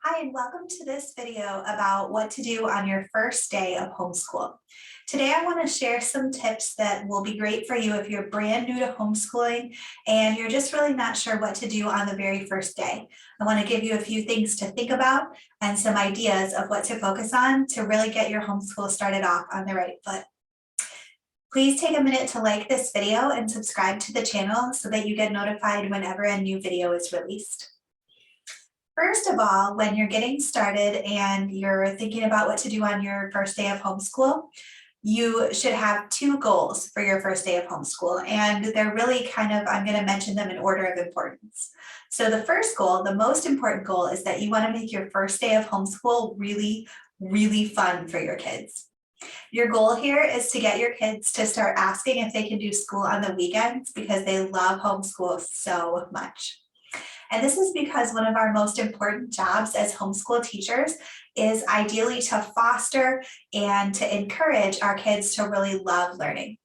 Hi, and welcome to this video about what to do on your first day of homeschool. Today, I want to share some tips that will be great for you if you're brand new to homeschooling and you're just really not sure what to do on the very first day. I want to give you a few things to think about and some ideas of what to focus on to really get your homeschool started off on the right foot. Please take a minute to like this video and subscribe to the channel so that you get notified whenever a new video is released. First of all, when you're getting started and you're thinking about what to do on your first day of homeschool, you should have two goals for your first day of homeschool. And they're really I'm going to mention them in order of importance. So the first goal, the most important goal, is that you want to make your first day of homeschool really, really fun for your kids. Your goal here is to get your kids to start asking if they can do school on the weekends because they love homeschool so much. And this is because one of our most important jobs as homeschool teachers is ideally to foster and to encourage our kids to really love learning.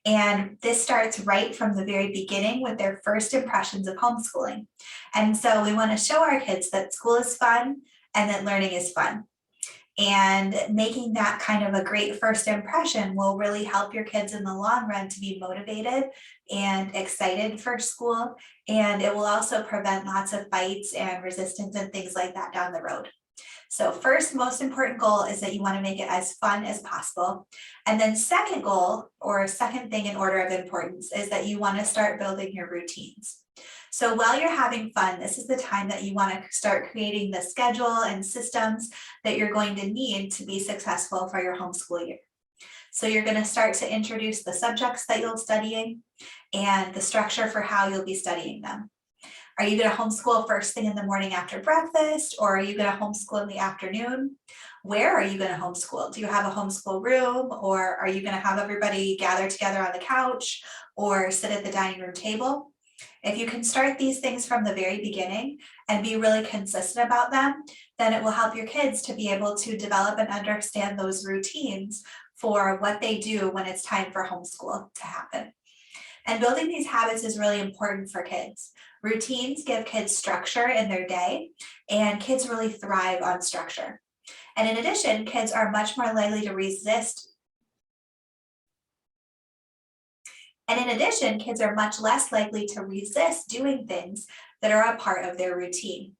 And this starts right from the very beginning with their first impressions of homeschooling. And so we want to show our kids that school is fun and that learning is fun. And making that kind of a great first impression will really help your kids in the long run to be motivated and excited for school. And it will also prevent lots of fights and resistance and things like that down the road. So first, most important goal is that you want to make it as fun as possible. And then second goal, or second thing in order of importance, is that you want to start building your routines. So while you're having fun, this is the time that you want to start creating the schedule and systems that you're going to need to be successful for your homeschool year. So you're going to start to introduce the subjects that you'll be studying and the structure for how you'll be studying them. Are you going to homeschool first thing in the morning after breakfast, or are you going to homeschool in the afternoon? Where are you going to homeschool? Do you have a homeschool room, or are you going to have everybody gather together on the couch or sit at the dining room table? If you can start these things from the very beginning and be really consistent about them, then it will help your kids to be able to develop and understand those routines for what they do when it's time for homeschool to happen. And building these habits is really important for kids. Routines give kids structure in their day, and kids really thrive on structure. And in addition, kids are much more likely to resist. And in addition, kids are much less likely to resist doing things that are a part of their routine.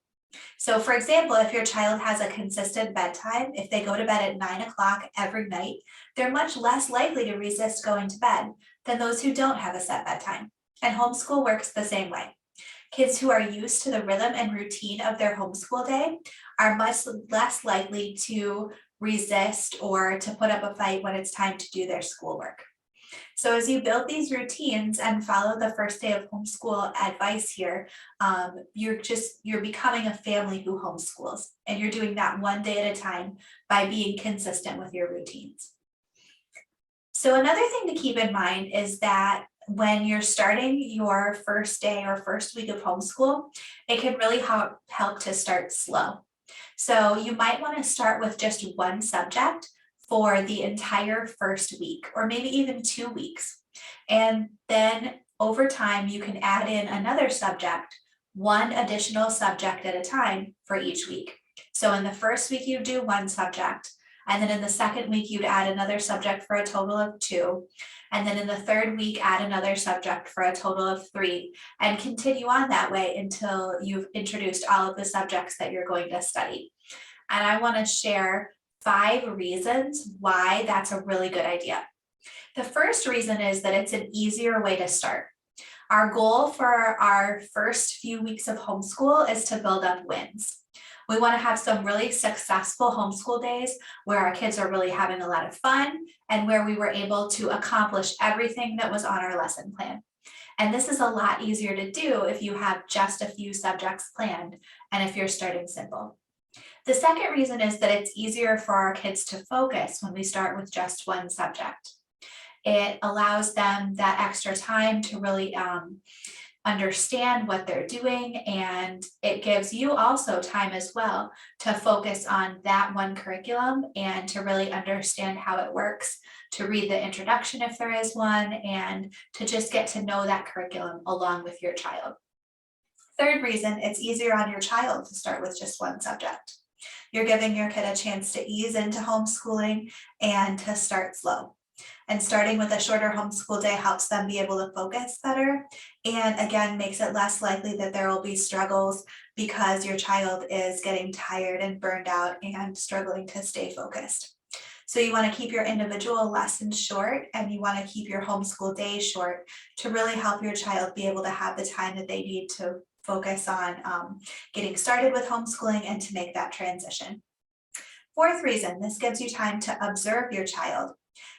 So for example, if your child has a consistent bedtime, if they go to bed at 9 o'clock every night, they're much less likely to resist going to bed than those who don't have a set bedtime. And homeschool works the same way. Kids who are used to the rhythm and routine of their homeschool day are much less likely to resist or to put up a fight when it's time to do their schoolwork. So as you build these routines and follow the first day of homeschool advice here, you're becoming a family who homeschools, and you're doing that one day at a time by being consistent with your routines. So another thing to keep in mind is that when you're starting your first day or first week of homeschool, it can really help to start slow. So you might want to start with just one subject for the entire first week, or maybe even 2 weeks. And then over time, you can add in another subject, one additional subject at a time for each week. So in the first week, you do one subject. And then in the second week, you'd add another subject for a total of 2. And then in the third week, add another subject for a total of 3, and continue on that way until you've introduced all of the subjects that you're going to study. And I want to share 5 reasons why that's a really good idea. The first reason is that it's an easier way to start. Our goal for our first few weeks of homeschool is to build up wins. We want to have some really successful homeschool days where our kids are really having a lot of fun and where we were able to accomplish everything that was on our lesson plan. And this is a lot easier to do if you have just a few subjects planned and if you're starting simple. The second reason is that it's easier for our kids to focus when we start with just one subject. It allows them that extra time to really understand what they're doing, and it gives you also time as well to focus on that one curriculum and to really understand how it works, to read the introduction if there is one, and to just get to know that curriculum along with your child. Third reason, it's easier on your child to start with just one subject. You're giving your kid a chance to ease into homeschooling and to start slow. And starting with a shorter homeschool day helps them be able to focus better. And again, makes it less likely that there will be struggles because your child is getting tired and burned out and struggling to stay focused. So you want to keep your individual lessons short and you want to keep your homeschool days short to really help your child be able to have the time that they need to focus on getting started with homeschooling and to make that transition. Fourth reason, this gives you time to observe your child.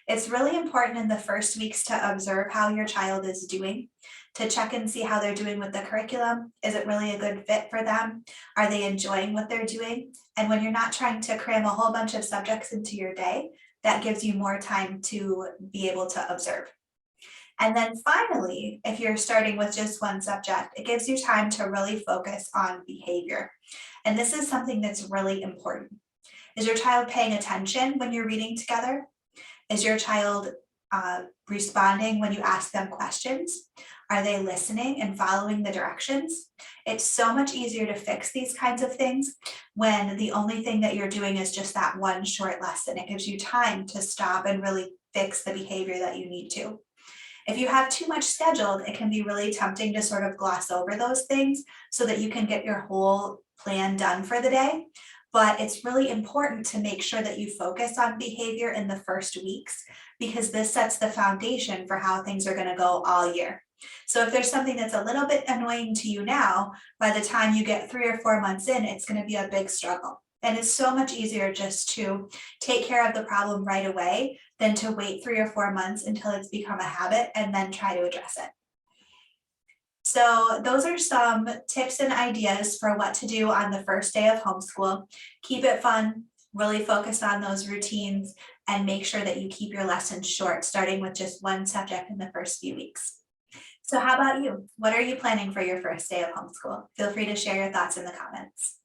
It's really important in the first weeks to observe how your child is doing, to check and see how they're doing with the curriculum. Is it really a good fit for them? Are they enjoying what they're doing? And when you're not trying to cram a whole bunch of subjects into your day, that gives you more time to be able to observe. And then finally, if you're starting with just one subject, it gives you time to really focus on behavior. And this is something that's really important. Is your child paying attention when you're reading together? Is your child responding when you ask them questions? Are they listening and following the directions? It's so much easier to fix these kinds of things when the only thing that you're doing is just that one short lesson. It gives you time to stop and really fix the behavior that you need to. If you have too much scheduled, it can be really tempting to sort of gloss over those things so that you can get your whole plan done for the day. But it's really important to make sure that you focus on behavior in the first weeks because this sets the foundation for how things are going to go all year. So if there's something that's a little bit annoying to you now, by the time you get 3 or 4 months in, it's going to be a big struggle. And it's so much easier just to take care of the problem right away than to wait 3 or 4 months until it's become a habit and then try to address it. So those are some tips and ideas for what to do on the first day of homeschool. Keep it fun, really focus on those routines, and make sure that you keep your lessons short, starting with just one subject in the first few weeks. So how about you? What are you planning for your first day of homeschool? Feel free to share your thoughts in the comments.